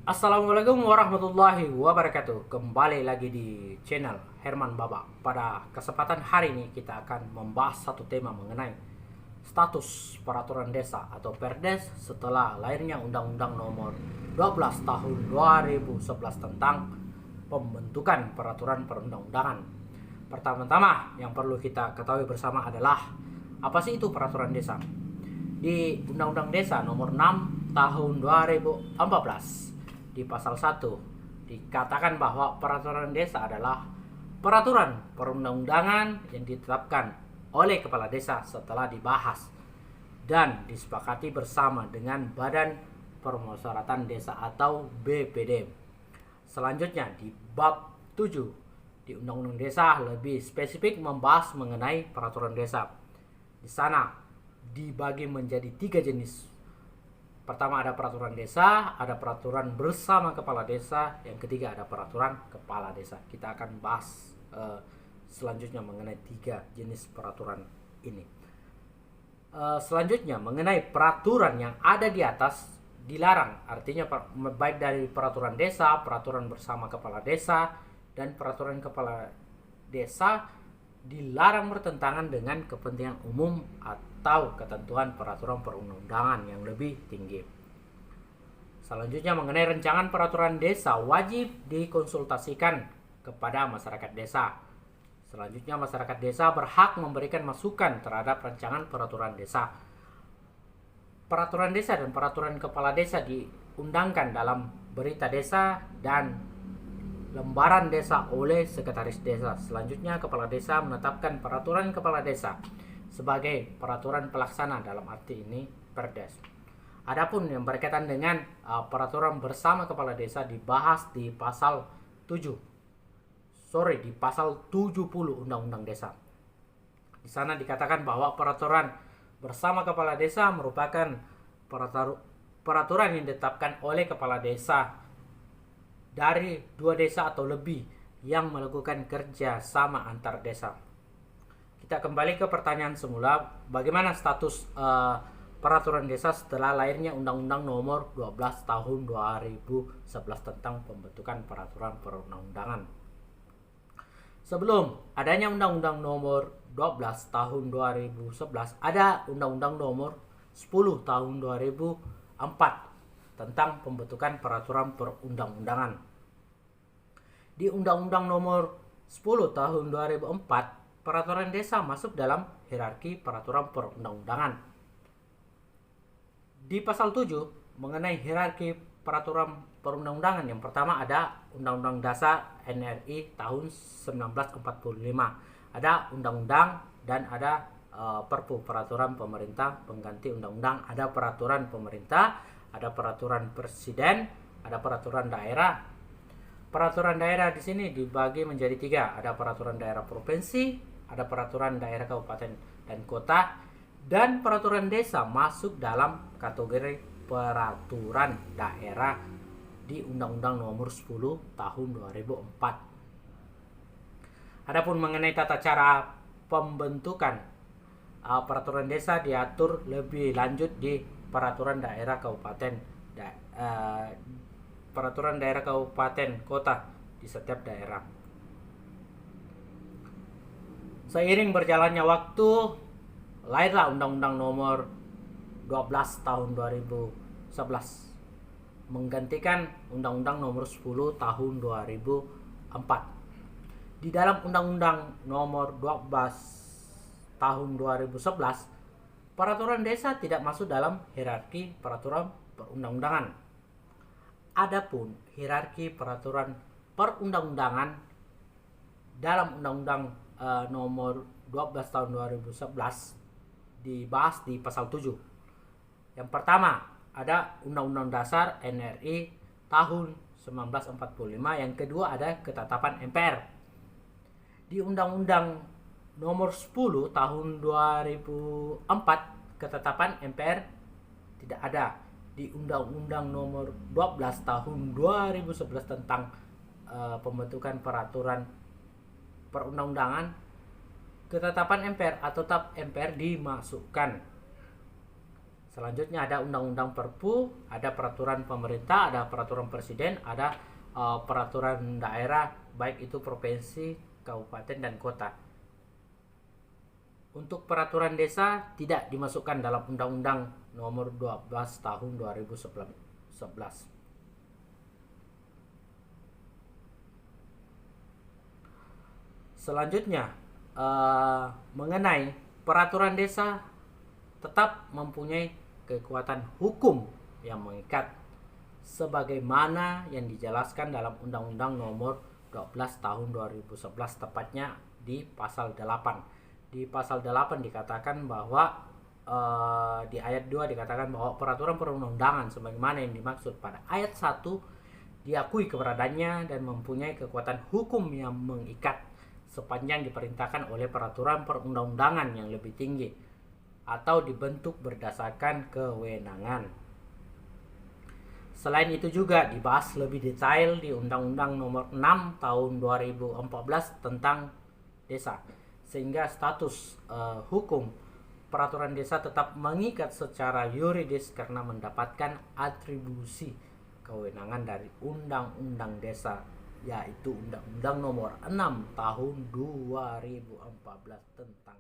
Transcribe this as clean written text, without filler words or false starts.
Assalamualaikum warahmatullahi wabarakatuh. Kembali lagi di channel Herman Baba. Pada kesempatan hari ini kita akan membahas satu tema mengenai status peraturan desa atau Perdes setelah lahirnya Undang-Undang Nomor 12 Tahun 2011 tentang pembentukan peraturan perundang-undangan. Pertama-tama yang perlu kita ketahui bersama adalah apa sih itu peraturan desa? Di Undang-Undang Desa Nomor 6 Tahun 2014 di pasal 1 dikatakan bahwa peraturan desa adalah peraturan perundang-undangan yang ditetapkan oleh kepala desa setelah dibahas dan disepakati bersama dengan Badan Permusyawaratan Desa atau BPD. Selanjutnya di bab 7 di Undang-Undang Desa lebih spesifik membahas mengenai peraturan desa. Di sana dibagi menjadi 3 jenis. Pertama ada peraturan desa, ada peraturan bersama kepala desa, yang ketiga ada peraturan kepala desa. Kita akan bahas selanjutnya mengenai 3 jenis peraturan ini. Selanjutnya mengenai peraturan yang ada di atas dilarang, artinya baik dari peraturan desa, peraturan bersama kepala desa, dan peraturan kepala desa dilarang bertentangan dengan kepentingan umum atau ketentuan peraturan perundang-undangan yang lebih tinggi. Selanjutnya mengenai rancangan peraturan desa wajib dikonsultasikan kepada masyarakat desa. Selanjutnya masyarakat desa berhak memberikan masukan terhadap rancangan peraturan desa. Peraturan desa dan peraturan kepala desa diundangkan dalam berita desa dan lembaran desa oleh sekretaris desa. Selanjutnya kepala desa menetapkan peraturan kepala desa sebagai peraturan pelaksana, dalam arti ini Perdes. Adapun yang berkaitan dengan peraturan bersama kepala desa dibahas di pasal 70 Undang-Undang Desa. Di sana dikatakan bahwa peraturan bersama kepala desa merupakan peraturan yang ditetapkan oleh kepala desa dari 2 desa atau lebih yang melakukan kerja sama antar desa. Kita kembali ke pertanyaan semula, bagaimana status peraturan desa setelah lahirnya Undang-Undang Nomor 12 Tahun 2011 tentang pembentukan peraturan perundang-undangan. Sebelum adanya Undang-Undang Nomor 12 Tahun 2011, ada Undang-Undang Nomor 10 Tahun 2004 tentang pembentukan peraturan perundang-undangan. Di Undang-Undang Nomor 10 Tahun 2004, peraturan desa masuk dalam hierarki peraturan perundang-undangan. Di pasal 7 mengenai hierarki peraturan perundang-undangan, yang pertama ada Undang-Undang Dasar NRI tahun 1945. Ada undang-undang dan ada Perpu, peraturan pemerintah pengganti undang-undang. Ada peraturan pemerintah, ada peraturan presiden, ada peraturan daerah. Peraturan daerah di sini dibagi menjadi 3. Ada peraturan daerah provinsi, ada peraturan daerah kabupaten dan kota, dan peraturan desa masuk dalam kategori peraturan daerah di Undang-Undang Nomor 10 Tahun 2004. Adapun mengenai tata cara pembentukan peraturan desa diatur lebih lanjut di peraturan daerah kabupaten peraturan daerah kabupaten kota di setiap daerah. Seiring berjalannya waktu, lahirlah Undang-Undang Nomor 12 Tahun 2011 menggantikan Undang-Undang Nomor 10 Tahun 2004. Di dalam Undang-Undang Nomor 12 Tahun 2011, peraturan desa tidak masuk dalam hierarki peraturan perundang-undangan. Adapun hierarki peraturan perundang-undangan dalam Undang-Undang Nomor 12 Tahun 2011 dibahas di pasal 7. Yang pertama ada Undang-Undang Dasar NRI tahun 1945. Yang kedua ada ketetapan MPR. Di Undang-Undang Nomor 10 Tahun 2004 ketetapan MPR tidak ada. Di Undang-Undang Nomor 12 Tahun 2011 tentang pembentukan peraturan perundang-undangan, ketetapan MPR atau TAP MPR dimasukkan. Selanjutnya ada undang-undang Perpu, ada peraturan pemerintah, ada peraturan presiden, ada peraturan daerah, baik itu provinsi, kabupaten, dan kota. Untuk peraturan desa tidak dimasukkan dalam Undang-Undang Nomor 12 Tahun 2011. Selanjutnya mengenai peraturan desa tetap mempunyai kekuatan hukum yang mengikat sebagaimana yang dijelaskan dalam Undang-Undang Nomor 12 Tahun 2011, tepatnya di pasal 8. Di pasal 8 dikatakan bahwa di ayat 2 dikatakan bahwa peraturan perundang-undangan sebagaimana yang dimaksud pada ayat 1 diakui keberadaannya dan mempunyai kekuatan hukum yang mengikat sepanjang diperintahkan oleh peraturan perundang-undangan yang lebih tinggi atau dibentuk berdasarkan kewenangan. Selain itu juga dibahas lebih detail di Undang-Undang Nomor 6 Tahun 2014 tentang desa, sehingga status hukum peraturan desa tetap mengikat secara yuridis karena mendapatkan atribusi kewenangan dari Undang-Undang Desa, yaitu Undang-Undang Nomor 6 Tahun 2014 tentang